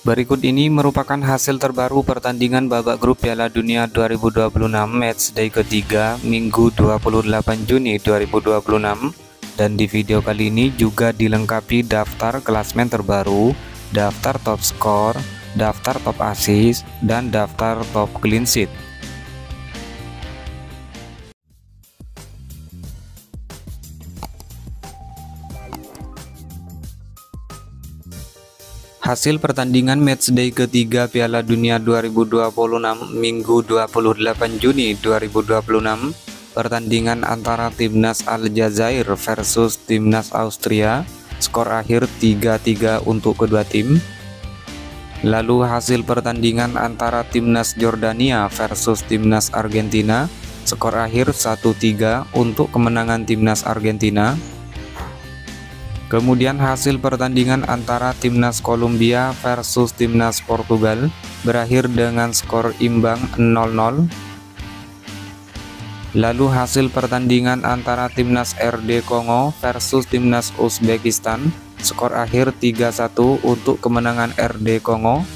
Berikut ini merupakan hasil terbaru pertandingan babak grup Piala Dunia 2026 matchday ketiga Minggu 28 Juni 2026, dan di video kali ini juga dilengkapi daftar klasmen terbaru, daftar top skor, daftar top assist, dan daftar top clean sheet. Hasil pertandingan matchday ketiga Piala Dunia 2026 Minggu 28 Juni 2026, pertandingan antara Timnas Aljazair versus Timnas Austria, skor akhir 3-3 untuk kedua tim. Lalu hasil pertandingan antara Timnas Jordania versus Timnas Argentina, skor akhir 1-3 untuk kemenangan Timnas Argentina. Kemudian hasil pertandingan antara Timnas Kolombia versus Timnas Portugal berakhir dengan skor imbang 0-0. Lalu hasil pertandingan antara Timnas RD Kongo versus Timnas Uzbekistan, skor akhir 3-1 untuk kemenangan RD Kongo.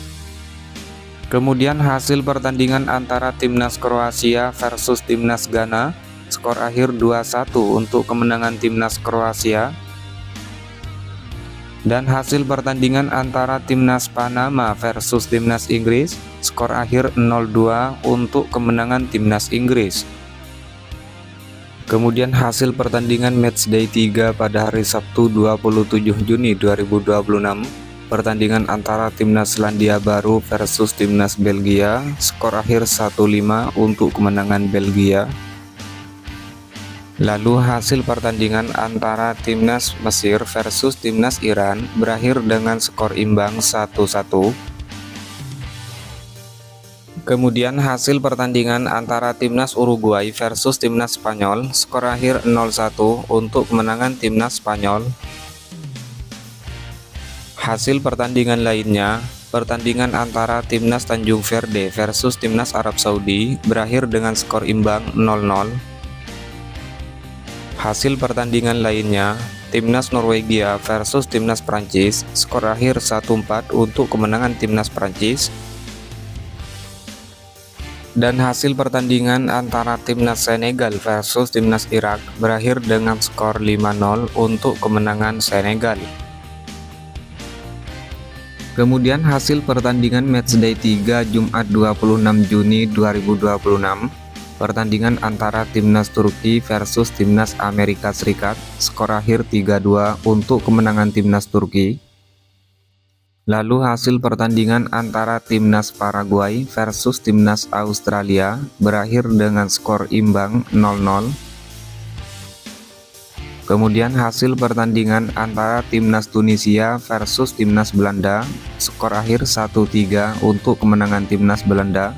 Kemudian hasil pertandingan antara Timnas Kroasia versus Timnas Ghana, skor akhir 2-1 untuk kemenangan Timnas Kroasia. Dan hasil pertandingan antara Timnas Panama versus Timnas Inggris, skor akhir 0-2 untuk kemenangan Timnas Inggris. Kemudian hasil pertandingan matchday 3 pada hari Sabtu 27 Juni 2026, pertandingan antara Timnas Selandia Baru versus Timnas Belgia, skor akhir 1-5 untuk kemenangan Belgia. Lalu hasil pertandingan antara Timnas Mesir versus Timnas Iran berakhir dengan skor imbang 1-1. Kemudian hasil pertandingan antara Timnas Uruguay versus Timnas Spanyol, skor akhir 0-1 untuk kemenangan Timnas Spanyol. Hasil pertandingan lainnya, pertandingan antara Timnas Tanjung Verde versus Timnas Arab Saudi berakhir dengan skor imbang 0-0. Hasil pertandingan lainnya, Timnas Norwegia versus Timnas Prancis, skor akhir 1-4 untuk kemenangan Timnas Prancis. Dan hasil pertandingan antara Timnas Senegal versus Timnas Irak berakhir dengan skor 5-0 untuk kemenangan Senegal. Kemudian hasil pertandingan matchday 3 Jumat 26 Juni 2026, pertandingan antara Timnas Turki versus Timnas Amerika Serikat, skor akhir 3-2 untuk kemenangan Timnas Turki. Lalu hasil pertandingan antara Timnas Paraguay versus Timnas Australia berakhir dengan skor imbang 0-0. Kemudian hasil pertandingan antara Timnas Tunisia versus Timnas Belanda, skor akhir 1-3 untuk kemenangan Timnas Belanda.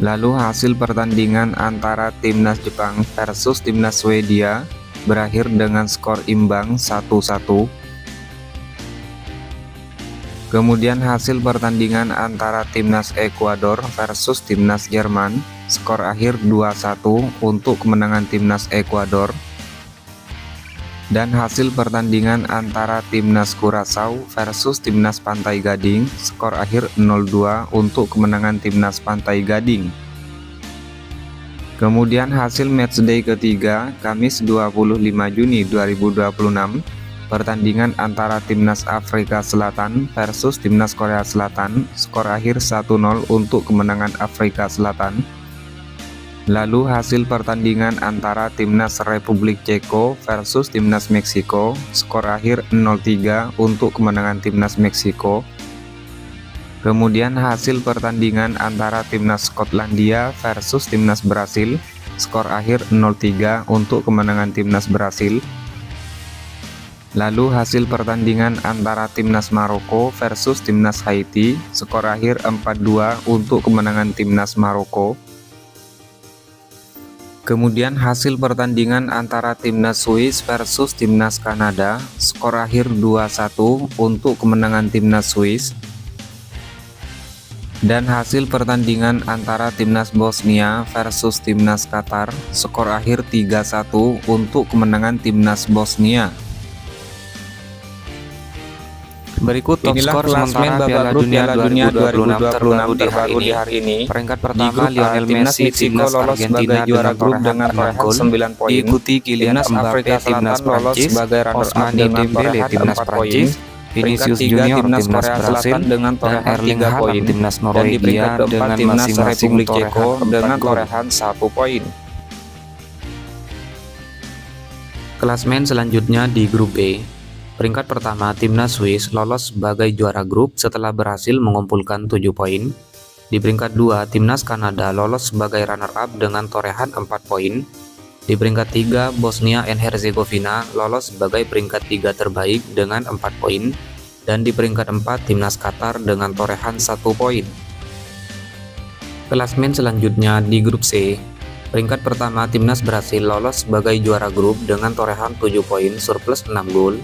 Lalu hasil pertandingan antara Timnas Jepang versus Timnas Swedia berakhir dengan skor imbang 1-1. Kemudian hasil pertandingan antara Timnas Ekuador versus Timnas Jerman, skor akhir 2-1 untuk kemenangan Timnas Ekuador. Dan hasil pertandingan antara Timnas Curaçao versus Timnas Pantai Gading, skor akhir 0-2 untuk kemenangan Timnas Pantai Gading. Kemudian hasil matchday ketiga Kamis 25 Juni 2026, pertandingan antara Timnas Afrika Selatan versus Timnas Korea Selatan, skor akhir 1-0 untuk kemenangan Afrika Selatan. Lalu hasil pertandingan antara Timnas Republik Ceko versus Timnas Meksiko, skor akhir 0-3 untuk kemenangan Timnas Meksiko. Kemudian hasil pertandingan antara Timnas Skotlandia versus Timnas Brasil, skor akhir 0-3 untuk kemenangan Timnas Brasil. Lalu hasil pertandingan antara Timnas Maroko versus Timnas Haiti, skor akhir 4-2 untuk kemenangan Timnas Maroko. Kemudian hasil pertandingan antara Timnas Swiss versus Timnas Kanada, skor akhir 2-1 untuk kemenangan Timnas Swiss. Dan hasil pertandingan antara Timnas Bosnia versus Timnas Qatar, skor akhir 3-1 untuk kemenangan Timnas Bosnia. Berikut top skor sementara Piala Dunia 2026 terbaru di hari ini. Peringkat pertama Lionel Messi timnas Argentina juara grup dengan torehan 9 poin. Diikuti Kylian Mbappe timnas Prancis, Ousmane Dembele timnas Prancis, Vinicius Junior timnas Brasil, dan Erling Haaland timnas Norwegia dengan masing-masing torehan dengan torehan 1 poin. Klasmen selanjutnya di grup B. Peringkat pertama timnas Swiss lolos sebagai juara grup setelah berhasil mengumpulkan 7 poin. Di peringkat 2 timnas Kanada lolos sebagai runner-up dengan torehan 4 poin. Di peringkat 3 Bosnia and Herzegovina lolos sebagai peringkat 3 terbaik dengan 4 poin. Dan di peringkat 4 timnas Qatar dengan torehan 1 poin. Klasmen selanjutnya di grup C. Peringkat pertama timnas Brasil lolos sebagai juara grup dengan torehan 7 poin surplus 6 gol.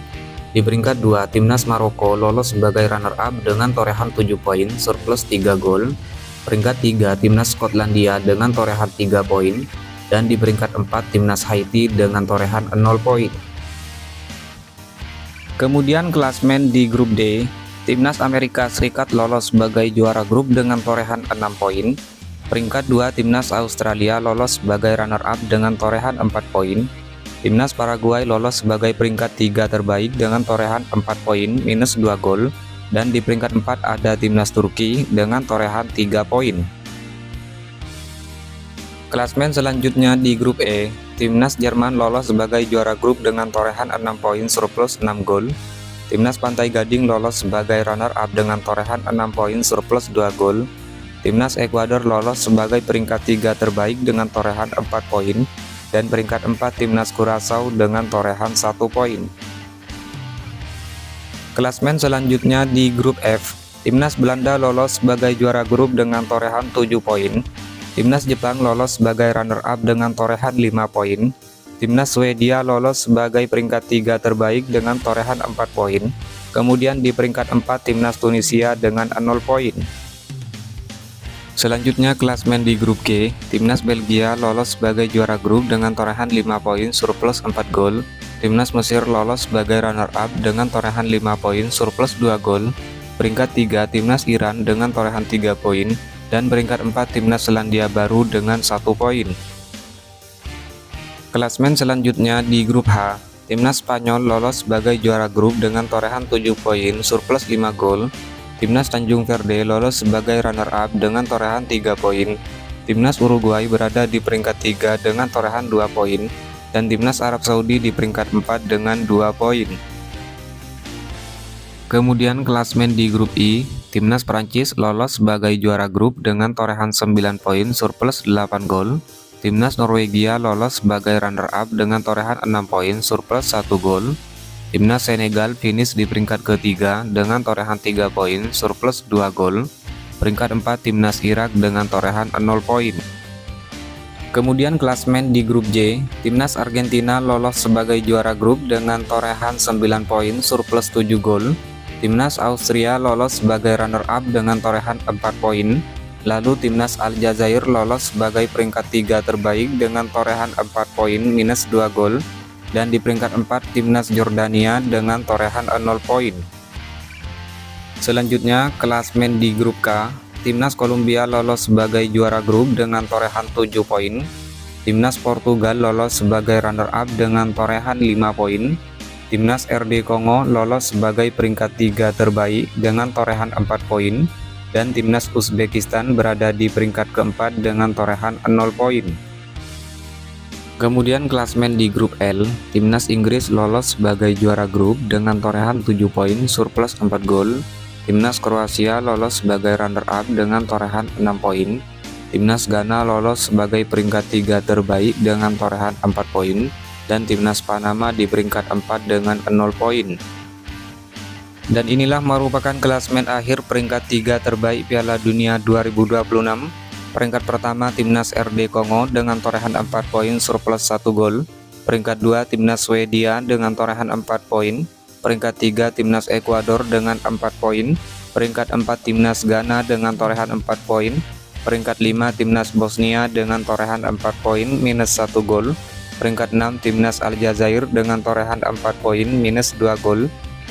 Di peringkat 2 timnas Maroko lolos sebagai runner-up dengan torehan 7 poin surplus 3 gol. Peringkat 3 timnas Skotlandia dengan torehan 3 poin. Dan di peringkat 4 timnas Haiti dengan torehan 0 poin. Kemudian klasmen di grup D, timnas Amerika Serikat lolos sebagai juara grup dengan torehan 6 poin. Peringkat 2 timnas Australia lolos sebagai runner-up dengan torehan 4 poin. Timnas Paraguay lolos sebagai peringkat 3 terbaik dengan torehan 4 poin minus 2 gol. Dan di peringkat 4 ada timnas Turki dengan torehan 3 poin. Klasmen selanjutnya di grup E, timnas Jerman lolos sebagai juara grup dengan torehan 6 poin surplus 6 gol. Timnas Pantai Gading lolos sebagai runner-up dengan torehan 6 poin surplus 2 gol. Timnas Ekuador lolos sebagai peringkat 3 terbaik dengan torehan 4 poin. Dan peringkat 4 timnas Curaçao dengan torehan 1 poin. Klasmen selanjutnya di grup F, timnas Belanda lolos sebagai juara grup dengan torehan 7 poin. Timnas Jepang lolos sebagai runner-up dengan torehan 5 poin. Timnas Swedia lolos sebagai peringkat 3 terbaik dengan torehan 4 poin. Kemudian di peringkat 4 timnas Tunisia dengan 0 poin. Selanjutnya klasmen di grup G, timnas Belgia lolos sebagai juara grup dengan torehan 5 poin surplus 4 gol. Timnas Mesir lolos sebagai runner-up dengan torehan 5 poin surplus 2 gol. Peringkat 3 timnas Iran dengan torehan 3 poin. Dan peringkat 4 timnas Selandia Baru dengan 1 poin. Klasmen selanjutnya di grup H, timnas Spanyol lolos sebagai juara grup dengan torehan 7 poin surplus 5 gol. Timnas Tanjung Verde lolos sebagai runner-up dengan torehan 3 poin. Timnas Uruguay berada di peringkat 3 dengan torehan 2 poin. Dan timnas Arab Saudi di peringkat 4 dengan 2 poin. Kemudian klasmen di grup I, timnas Prancis lolos sebagai juara grup dengan torehan 9 poin surplus 8 gol. Timnas Norwegia lolos sebagai runner-up dengan torehan 6 poin surplus 1 gol. Timnas Senegal finish di peringkat ketiga dengan torehan 3 poin surplus 2 gol. Peringkat 4 timnas Irak dengan torehan 0 poin. Kemudian klasmen di grup J, timnas Argentina lolos sebagai juara grup dengan torehan 9 poin surplus 7 gol. Timnas Austria lolos sebagai runner-up dengan torehan 4 poin. Lalu timnas Aljazair lolos sebagai peringkat 3 terbaik dengan torehan 4 poin minus 2 gol. Dan di peringkat 4 timnas Jordania dengan torehan 0 poin. Selanjutnya klasmen di grup K, timnas Kolombia lolos sebagai juara grup dengan torehan 7 poin. Timnas Portugal lolos sebagai runner-up dengan torehan 5 poin. Timnas RD Kongo lolos sebagai peringkat 3 terbaik dengan torehan 4 poin. Dan timnas Uzbekistan berada di peringkat keempat dengan torehan 0 poin. Kemudian klasmen di grup L, timnas Inggris lolos sebagai juara grup dengan torehan 7 poin surplus 4 gol. Timnas Kroasia lolos sebagai runner-up dengan torehan 6 poin. Timnas Ghana lolos sebagai peringkat 3 terbaik dengan torehan 4 poin. Dan timnas Panama di peringkat 4 dengan 0 poin. Dan inilah merupakan klasmen akhir peringkat 3 terbaik Piala Dunia 2026. Peringkat pertama timnas RD Kongo dengan torehan 4 poin surplus 1 gol. Peringkat 2 timnas Swedia dengan torehan 4 poin. Peringkat 3 timnas Ekuador dengan 4 poin. Peringkat 4 timnas Ghana dengan torehan 4 poin. Peringkat 5 timnas Bosnia dengan torehan 4 poin minus 1 gol. Peringkat 6 timnas Aljazair dengan torehan 4 poin minus 2 gol.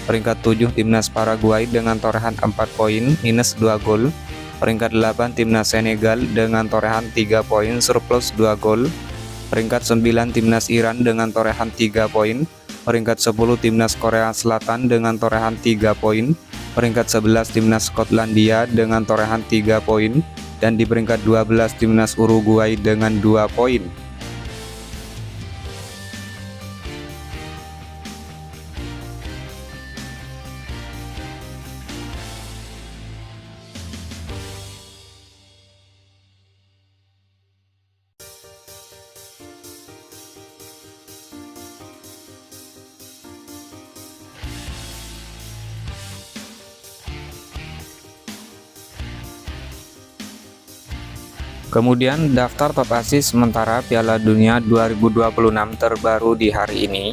Peringkat 7 Timnas Paraguay dengan torehan 4 poin minus 2 gol. Peringkat 8 Timnas Senegal dengan torehan 3 poin surplus 2 gol. Peringkat 9 Timnas Iran dengan torehan 3 poin. Peringkat 10 Timnas Korea Selatan dengan torehan 3 poin. Peringkat 11 Timnas Skotlandia dengan torehan 3 poin. Dan di peringkat 12 Timnas Uruguay dengan 2 poin. Kemudian daftar top assist sementara Piala Dunia 2026 terbaru di hari ini.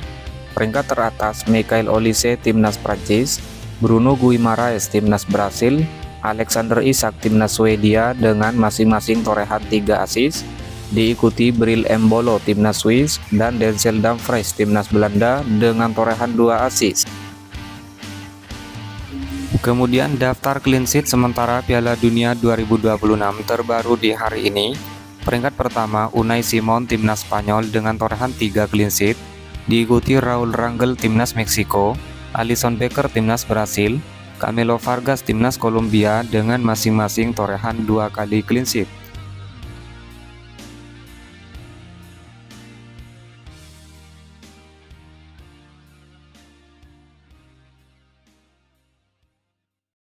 Peringkat teratas Michael Olise Timnas Prancis, Bruno Guimaraes Timnas Brasil, Alexander Isak Timnas Swedia dengan masing-masing torehan 3 assist, diikuti Bril Embolo Timnas Swiss dan Denzel Dumfries Timnas Belanda dengan torehan 2 assist. Kemudian daftar clean sheet sementara Piala Dunia 2026 terbaru di hari ini. Peringkat pertama Unai Simon Timnas Spanyol dengan torehan 3 clean sheet, diikuti Raul Rangel Timnas Meksiko, Alisson Becker Timnas Brasil, Camilo Vargas Timnas Kolombia dengan masing-masing torehan 2 kali clean sheet.